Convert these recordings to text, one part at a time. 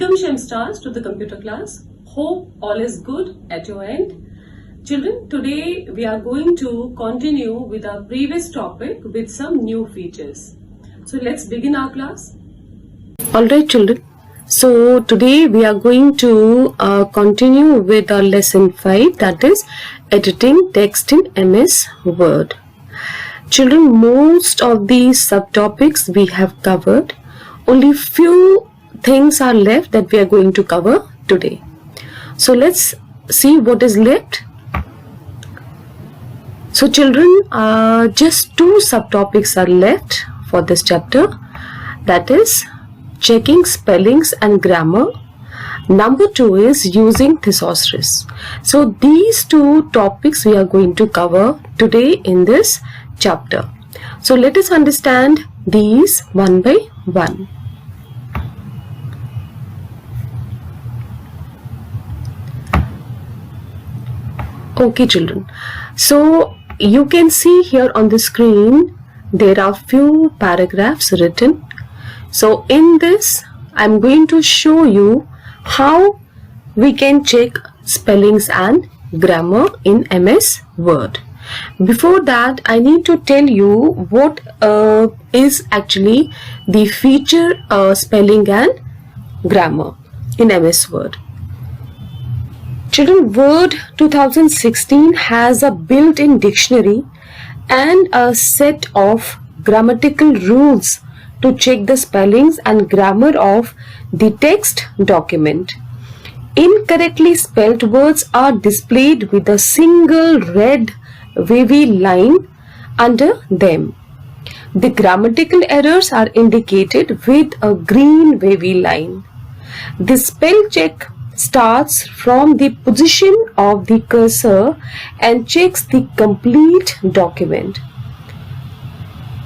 Welcome Shem Stars to the computer class. Hope all is good at your end. Children, today we are going to continue with our previous topic with some new features. So let's begin our class. Alright children, so today we are going to continue with our lesson 5, that is editing text in MS Word. Children, most of these subtopics we have covered. Only few things are left that we are going to cover today. So let's see what is left. So children, just 2 subtopics are left for this chapter, that is checking spellings and grammar. Number 2 is using thesaurus. So these 2 topics we are going to cover today in this chapter. So let us understand these one by one. Okay children, so you can see here on the screen there are few paragraphs written. So in this I am going to show you how we can check spellings and grammar in MS Word. Before that, I need to tell you what is actually the feature spelling and grammar in MS Word. Children, Word 2016 has a built-in dictionary and a set of grammatical rules to check the spellings and grammar of the text document. Incorrectly spelled words are displayed with a single red wavy line under them. The grammatical errors are indicated with a green wavy line. The spell check starts from the position of the cursor and checks the complete document.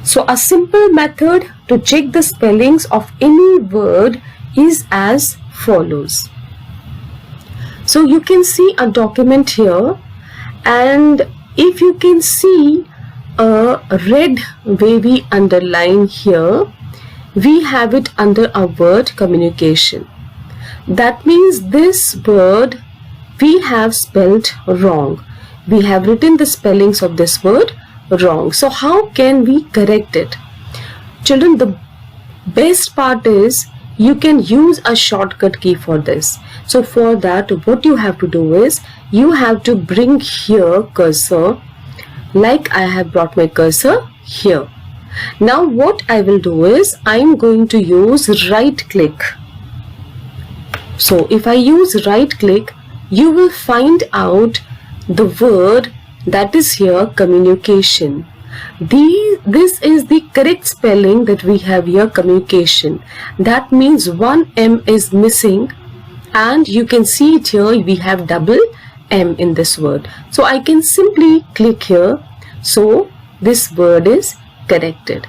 So a simple method to check the spellings of any word is as follows. So you can see a document here, and if you can see a red wavy underline here, we have it under a word communication. That means this word we have spelled wrong. We have written the spellings of this word wrong. So how can we correct it? Children, the best part is you can use a shortcut key for this. So for that, what you have to do is you have to bring here cursor, like I have brought my cursor here. Now what I will do is I am going to use right click. So if I use right click, you will find out the word that is here, communication. This is the correct spelling that we have here, communication. That means one M is missing, and you can see it here, we have double M in this word. So I can simply click here. So this word is corrected.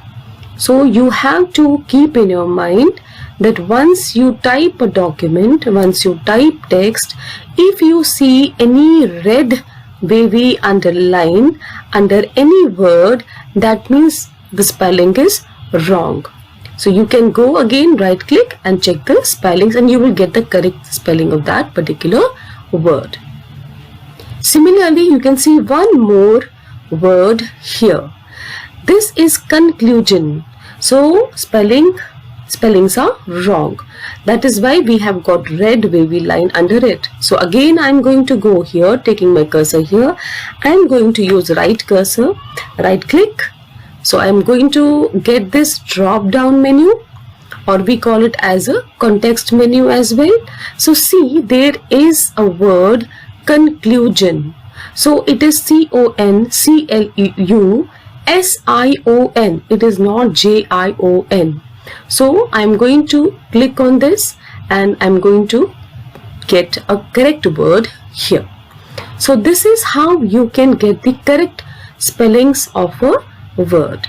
So you have to keep in your mind that once you type a document, once you type text, if you see any red wavy underline under any word, that means the spelling is wrong. So you can go again, right click and check the spellings, and you will get the correct spelling of that particular word. Similarly, you can see one more word here. This is conclusion. So spellings are wrong. That is why we have got red wavy line under it. So again I am going to go here, taking my cursor here. I am going to use right cursor, right click. So I am going to get this drop down menu, or we call it as a context menu as well. So see, there is a word conclusion. So it is CONCLUSION. It is not JION. So I am going to click on this and I am going to get a correct word here. So this is how you can get the correct spellings of a word.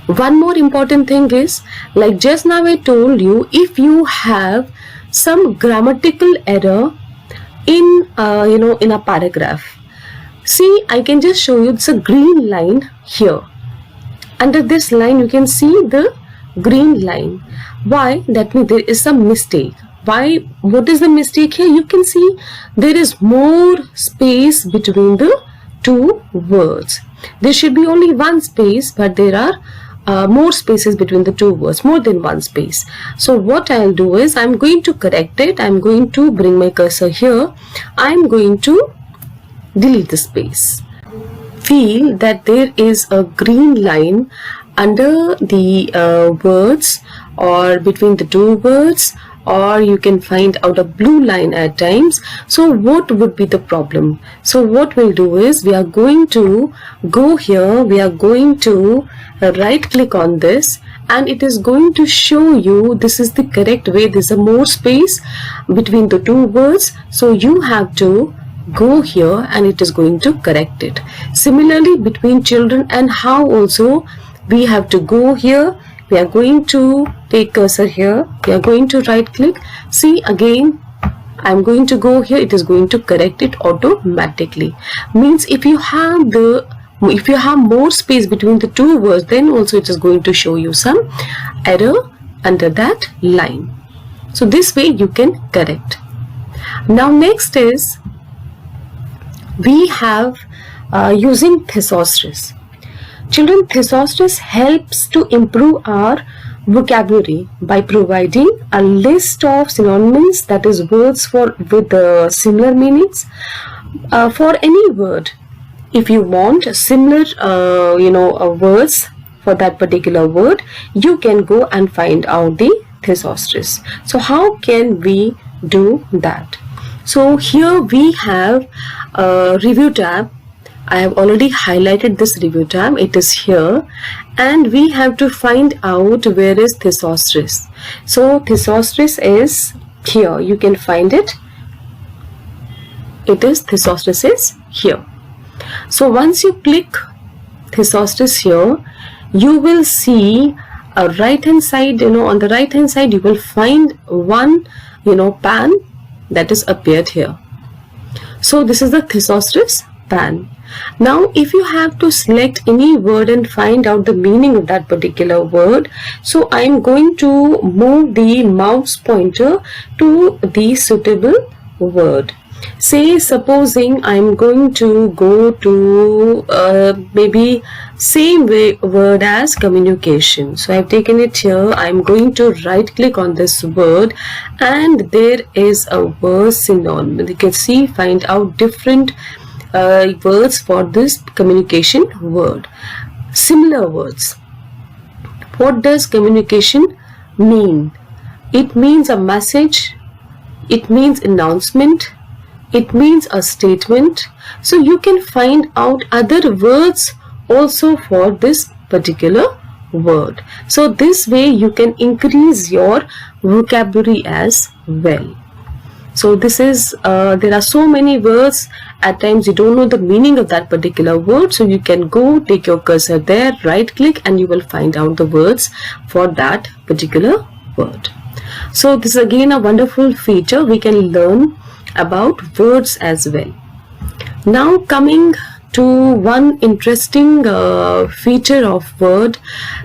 One more important thing is, like just now I told you, if you have some grammatical error in in a paragraph, see, I can just show you, it's a green line here. Under this line you can see the green line. Why? That means there is some mistake. Why? What is the mistake here? You can see there is more space between the two words. There should be only one space, but there are more spaces between the two words, more than one space. So what I'll do is I'm going to correct it. I'm going to bring my cursor here. I'm going to delete the space. Feel that there is a green line under the words or between the two words, or you can find out a blue line at times. So what would be the problem? So what we'll do is we are going to go here, we are going to right click on this, and it is going to show you this is the correct way. There's a more space between the two words, so you have to go here and it is going to correct it. Similarly between children and how also we have to go here. We are going to take cursor here, we are going to right click. See, again I'm going to go here, it is going to correct it automatically. Means if you have more space between the two words, then also it is going to show you some error under that line. So this way you can correct. Now next is we have using thesaurus. Children, thesaurus helps to improve our vocabulary by providing a list of synonyms, that is words with similar meanings for any word. If you want similar words for that particular word, you can go and find out the thesaurus. So how can we do that? So here we have a review tab. I have already highlighted this review tab, it is here, and we have to find out where is thesaurus. So thesaurus is here, you can find it. It is thesaurus is here. So once you click thesaurus here, you will see a right hand side, on the right hand side you will find one pan that is appeared here. So this is the thesaurus pan. Now if you have to select any word and find out the meaning of that particular word, so I am going to move the mouse pointer to the suitable word. Say supposing I am going to go to maybe same word as communication. So I have taken it here. I am going to right click on this word and there is a word synonym. You can see, find out different words for this communication word. Similar words. What does communication mean? It means a message, it means announcement, it means a statement. So you can find out other words also for this particular word. So this way you can increase your vocabulary as well. So this is there are so many words, at times you don't know the meaning of that particular word, so you can go take your cursor there, right click, and you will find out the words for that particular word. So this is again a wonderful feature. We can learn about words as well. Now coming to one interesting feature of Word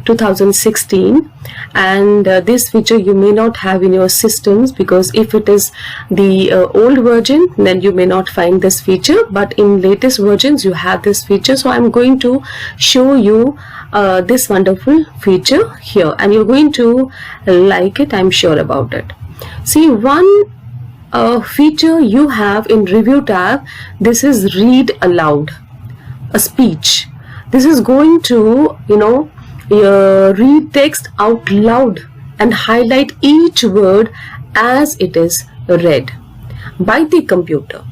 2016, and this feature you may not have in your systems, because if it is the old version then you may not find this feature, but in latest versions you have this feature. So I'm going to show you this wonderful feature here, and you're going to like it, I'm sure about it. See, one feature you have in review tab, this is read aloud, a speech. This is going to read text out loud and highlight each word as it is read by the computer.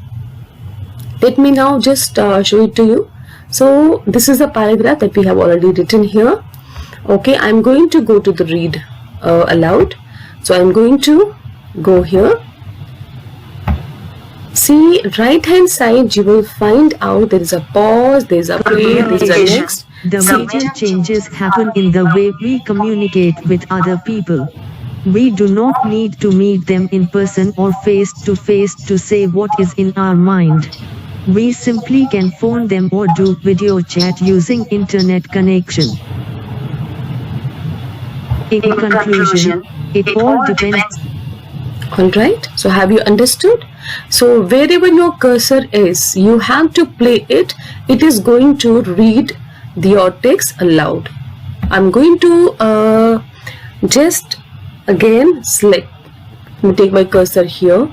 Let me now just show it to you. So this is a paragraph that we have already written here. Okay, I'm going to go to the read aloud. So I'm going to go here. See, right hand side you will find out there is a pause, there is a play, there is a next. The major changes happen in the way we communicate with other people. We do not need to meet them in person or face to face to say what is in our mind. We simply can phone them or do video chat using internet connection. In conclusion, it all depends. Alright, so have you understood? So wherever your cursor is, you have to play it. It is going to read your text aloud. I'm going to just again select, take my cursor here.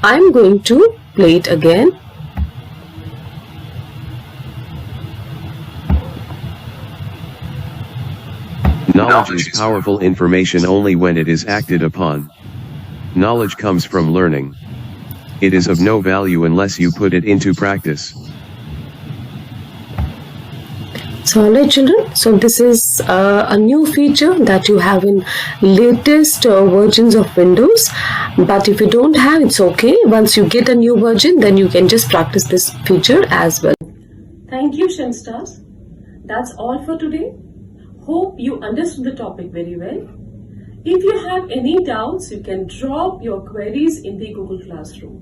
I'm going to play it again. Knowledge is powerful information only when it is acted upon. Knowledge comes from learning. It is of no value unless you put it into practice. So alright children, so this is a new feature that you have in latest versions of Windows, but if you don't have, it's okay. Once you get a new version, then you can just practice this feature as well. Thank you, Shenstars. That's all for today. Hope you understood the topic very well. If you have any doubts, you can drop your queries in the Google Classroom.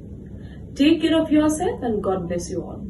Take care of yourself and God bless you all.